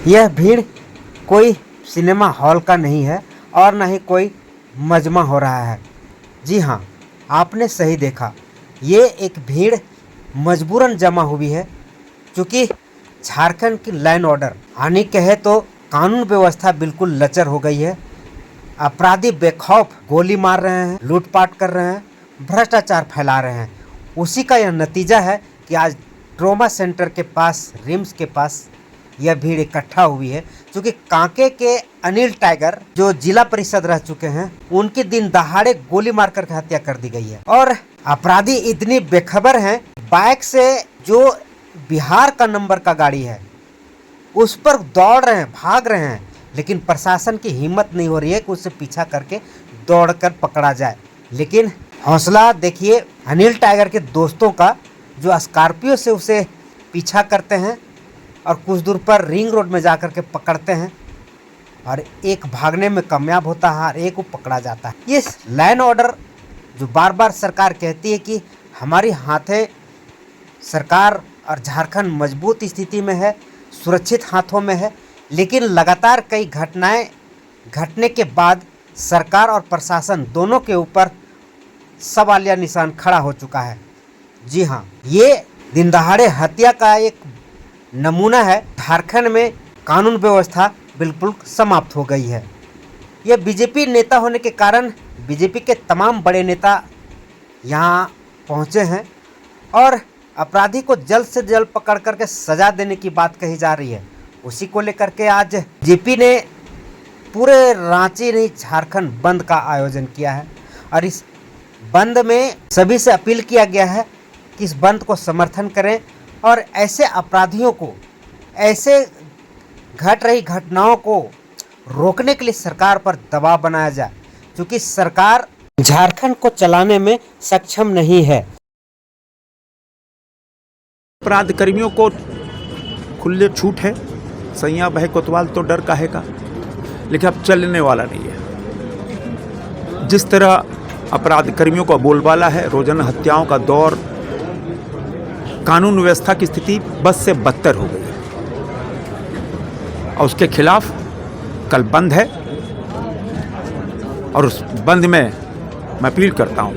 यह भीड़ कोई सिनेमा हॉल का नहीं है और न ही कोई मजमा हो रहा है। जी हाँ, आपने सही देखा, ये एक भीड़ मजबूरन जमा हुई है, क्योंकि झारखंड की लैंड ऑर्डर हानि कहे तो कानून व्यवस्था बिल्कुल लचर हो गई है। अपराधी बेखौफ गोली मार रहे हैं, लूटपाट कर रहे हैं, भ्रष्टाचार फैला रहे हैं। उसी का यह नतीजा है कि आज ट्रॉमा सेंटर के पास, रिम्स के पास यह भीड़ इकट्ठा हुई है, क्योंकि कांके के अनिल टाइगर जो जिला परिषद रह चुके हैं, उनकी दिन दहाड़े गोली मारकर हत्या कर दी गई है। और अपराधी इतनी बेखबर हैं, बाइक से जो बिहार का नंबर का गाड़ी है उस पर दौड़ रहे हैं, भाग रहे हैं, लेकिन प्रशासन की हिम्मत नहीं हो रही है कि उससे पीछा करके दौड़कर पकड़ा जाए। लेकिन हौसला देखिए अनिल टाइगर के दोस्तों का, जो स्कॉर्पियो से उसे पीछा करते हैं और कुछ दूर पर रिंग रोड में जाकर के पकड़ते हैं, और एक भागने में कामयाब होता है और एक को पकड़ा जाता है। ये लैंड ऑर्डर जो बार बार सरकार कहती है कि हमारी हाथें, सरकार और झारखंड मजबूत स्थिति में है, सुरक्षित हाथों में है, लेकिन लगातार कई घटनाएं घटने के बाद सरकार और प्रशासन दोनों के ऊपर सवालिया निशान खड़ा हो चुका है। जी हाँ, ये दिन दहाड़े हत्या का एक नमूना है। झारखंड में कानून व्यवस्था बिल्कुल समाप्त हो गई है। ये बीजेपी नेता होने के कारण बीजेपी के तमाम बड़े नेता यहाँ पहुँचे हैं और अपराधी को जल्द से जल्द पकड़ करके सजा देने की बात कही जा रही है। उसी को लेकर के आज बीजेपी ने पूरे रांची नहीं झारखंड बंद का आयोजन किया है, और इस बंद में सभी से अपील किया गया है कि इस बंद को समर्थन करें और ऐसे अपराधियों को, ऐसे घट रही घटनाओं को रोकने के लिए सरकार पर दबाव बनाया जाए, क्योंकि सरकार झारखंड को चलाने में सक्षम नहीं है। अपराध कर्मियों को खुले छूट है, सैया बहे कोतवाल तो डर काहेगा, लेकिन अब चलने वाला नहीं है। जिस तरह अपराध कर्मियों का बोलबाला है, रोजाना हत्याओं का दौर, कानून व्यवस्था की स्थिति बद से बदतर हो गई और उसके खिलाफ कल बंद है, और उस बंद में मैं अपील करता हूं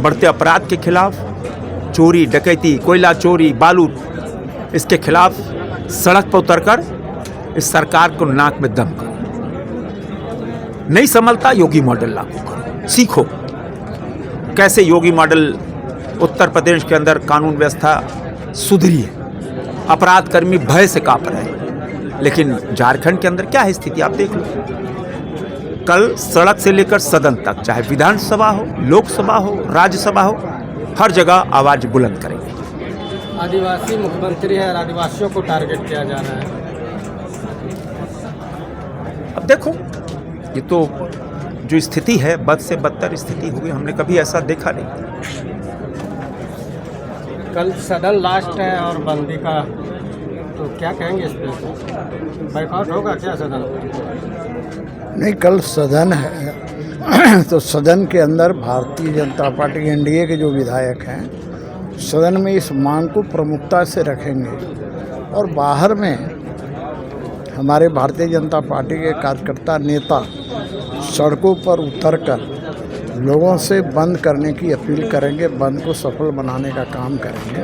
बढ़ते अपराध के खिलाफ, चोरी, डकैती, कोयला चोरी, बालू, इसके खिलाफ सड़क पर उतरकर इस सरकार को नाक में दम करो। नहीं संभलता, योगी मॉडल लागू करो, सीखो कैसे योगी मॉडल उत्तर प्रदेश के अंदर कानून व्यवस्था सुधरी है। अपराध कर्मी भय से कांप रहे हैं, लेकिन झारखंड के अंदर क्या है स्थिति आप देख लो। कल सड़क से लेकर सदन तक, चाहे विधानसभा हो, लोकसभा हो, राज्यसभा हो, हर जगह आवाज बुलंद करेंगे। आदिवासी मुख्यमंत्री है और आदिवासियों को टारगेट किया जा रहा है। अब देखो, ये तो जो स्थिति है बद से बदतर स्थिति हो गई, हमने कभी ऐसा देखा नहीं। कल सदन लास्ट है और बंदी का, तो क्या कहेंगे इस पे? बाइकआउट होगा क्या सदन? नहीं, कल सदन है तो सदन के अंदर भारतीय जनता पार्टी एनडीए के जो विधायक हैं सदन में इस मांग को प्रमुखता से रखेंगे, और बाहर में हमारे भारतीय जनता पार्टी के कार्यकर्ता नेता सड़कों पर उतरकर लोगों से बंद करने की अपील करेंगे, बंद को सफल बनाने का काम करेंगे,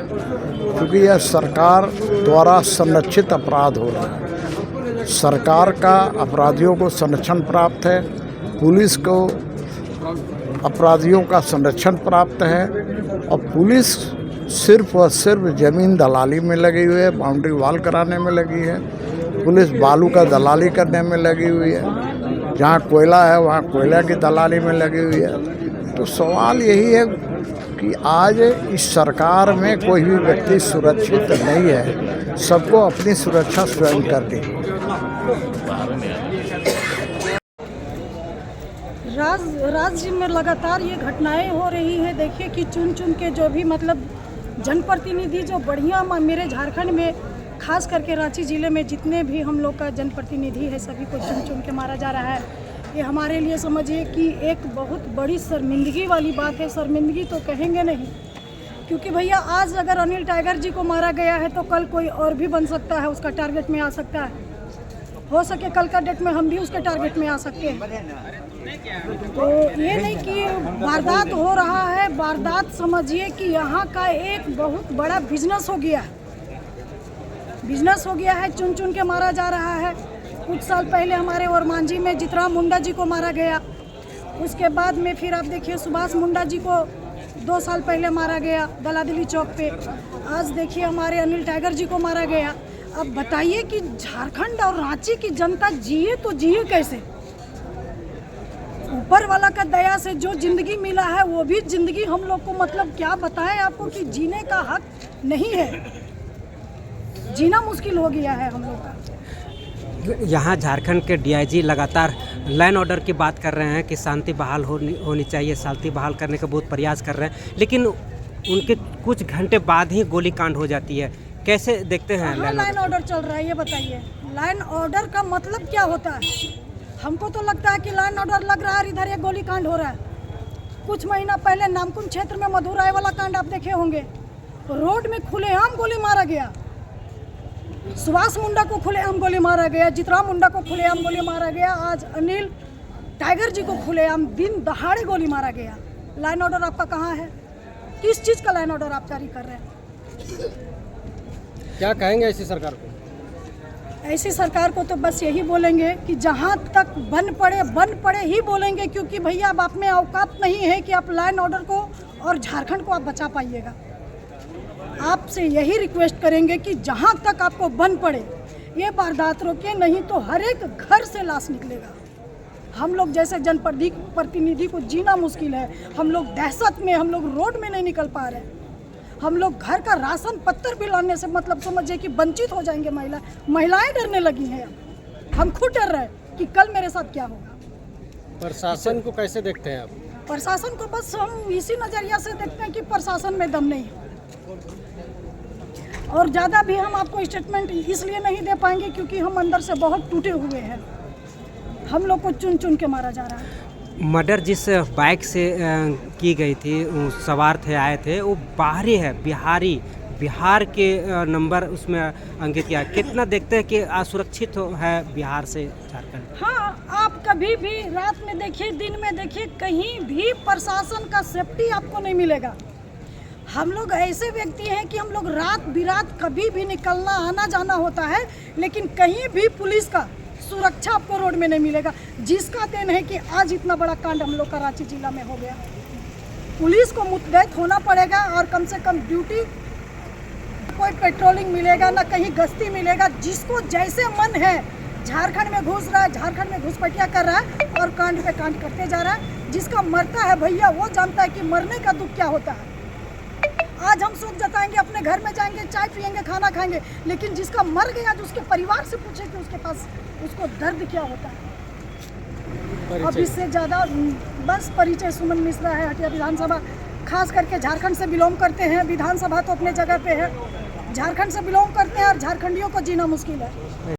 क्योंकि यह सरकार द्वारा संरक्षित अपराध हो रहा है। सरकार का अपराधियों को संरक्षण प्राप्त है, पुलिस को अपराधियों का संरक्षण प्राप्त है, और पुलिस सिर्फ और सिर्फ ज़मीन दलाली में लगी हुई है, बाउंड्री वॉल कराने में लगी है, पुलिस बालू का दलाली करने में लगी हुई है, जहाँ कोयला है वहाँ कोयला की दलाली में लगी हुई है। तो सवाल यही है कि आज इस सरकार में कोई भी व्यक्ति सुरक्षित नहीं है, सबको अपनी सुरक्षा स्वयं करनी है। राज्य में लगातार ये घटनाएं हो रही हैं। देखिए कि चुन चुन के जो भी मतलब जनप्रतिनिधि जो बढ़िया, मेरे झारखंड में खास करके रांची ज़िले में जितने भी हम लोग का जनप्रतिनिधि है सभी को चुन चुन के मारा जा रहा है। ये हमारे लिए समझिए कि एक बहुत बड़ी शर्मिंदगी वाली बात है। शर्मिंदगी तो कहेंगे नहीं, क्योंकि भैया आज अगर अनिल टाइगर जी को मारा गया है तो कल कोई और भी बन सकता है, उसका टारगेट में आ सकता है। हो सके कल का डेट में हम भी उसके टारगेट में आ सकते हैं। तो ये नहीं कि वारदात हो रहा है, वारदात समझिए कि यहाँ का एक बहुत बड़ा बिजनेस हो गया है। बिजनेस हो गया है, चुन चुन के मारा जा रहा है। कुछ साल पहले हमारे ओरमांझी में जितराम मुंडा जी को मारा गया, उसके बाद में फिर आप देखिए सुभाष मुंडा जी को 2 साल पहले मारा गया दलादिली चौक पे। आज देखिए हमारे अनिल टाइगर जी को मारा गया। अब बताइए कि झारखंड और रांची की जनता जिए तो जिए कैसे? ऊपर वाला का दया से जो जिंदगी मिला है वो भी जिंदगी हम लोग को मतलब क्या बताएं आपको कि जीने का हक नहीं है, जीना मुश्किल हो गया है हम लोग का। यहाँ झारखंड के डीआईजी लगातार लाइन ऑर्डर की बात कर रहे हैं कि शांति बहाल होनी चाहिए, शांति बहाल करने का बहुत प्रयास कर रहे हैं, लेकिन उनके कुछ घंटे बाद ही गोलीकांड हो जाती है। कैसे देखते हैं लाइन ऑर्डर चल रहा है ये बताइए? लाइन ऑर्डर का मतलब क्या होता है? हमको तो लगता है कि लाइन ऑर्डर लग रहा है, इधर ये गोलीकांड हो रहा है। कुछ महीना पहले नामकुम क्षेत्र में मधुराय वाला कांड आप देखे होंगे, रोड में खुलेआम गोली मारा गया। सुभाष मुंडा को खुलेआम गोली मारा गया, जितराम मुंडा को खुलेआम गोली मारा गया। आज अनिल टाइगर जी को खुलेआम दिन दहाड़े गोली मारा गया। लाइन ऑर्डर आपका कहाँ है? किस चीज़ का लाइन ऑर्डर आप जारी कर रहे हैं? क्या कहेंगे ऐसी सरकार को? ऐसी सरकार को तो बस यही बोलेंगे कि जहाँ तक बन पड़े ही बोलेंगे, क्योंकि भैया अब आप में औकात नहीं है कि आप लाइन ऑर्डर को और झारखंड को आप बचा पाइएगा। आपसे यही रिक्वेस्ट करेंगे कि जहाँ तक आपको बन पड़े ये वारदात रोके, नहीं तो हर एक घर से लाश निकलेगा। हम लोग जैसे जनप्रतिनिधि को जीना मुश्किल है। हम लोग दहशत में, हम लोग रोड में नहीं निकल पा रहे। हम लोग घर का राशन पत्तर भी लाने से मतलब समझिए कि वंचित हो जाएंगे। महिलाएं डरने लगी हैं। हम खुद डर रहे हैं कि कल मेरे साथ क्या होगा। प्रशासन को कैसे देखते हैं आप? प्रशासन को बस हम इसी नज़रिया से देखते हैं कि प्रशासन में दम नहीं है। और ज़्यादा भी हम आपको स्टेटमेंट इसलिए नहीं दे पाएंगे क्योंकि हम अंदर से बहुत टूटे हुए हैं। हम लोग को चुन चुन के मारा जा रहा है। मर्डर जिस बाइक से की गई थी, सवार थे, आए थे, वो बाहरी है, बिहार के नंबर उसमें अंकित किया। कितना देखते हैं कि असुरक्षित है बिहार से झारखंड? हाँ, आप कभी भी रात में देखिए, दिन में देखिए, कहीं भी प्रशासन का सेफ्टी आपको नहीं मिलेगा। हम लोग ऐसे व्यक्ति हैं कि हम लोग रात बिरात कभी भी निकलना आना जाना होता है, लेकिन कहीं भी पुलिस का सुरक्षा आपको रोड में नहीं मिलेगा। जिसका देन है कि आज इतना बड़ा कांड हम लोग का रांची जिला में हो गया। पुलिस को मुतहद होना पड़ेगा और कम से कम ड्यूटी, कोई पेट्रोलिंग मिलेगा ना, कहीं गश्ती मिलेगा। जिसको जैसे मन है झारखंड में घुस रहा है, झारखंड में घुसपैठिया कर रहा है और कांड पे कांड करते जा रहा है। जिसका मरता है भैया वो जानता है कि मरने का दुख क्या होता है। आज हम सुख जताएंगे, अपने घर में जाएंगे, चाय पियेंगे, खाना खाएंगे, लेकिन जिसका मर गया जो उसके परिवार से पूछे कि उसके पास उसको दर्द क्या होता है। अब इससे ज़्यादा बस परिचय सुमन मिश्रा है, हटिया विधानसभा। खास करके झारखंड से बिलोंग करते हैं। विधानसभा तो अपने जगह पे है, झारखंड से बिलोंग करते हैं और झारखंडियों को जीना मुश्किल है।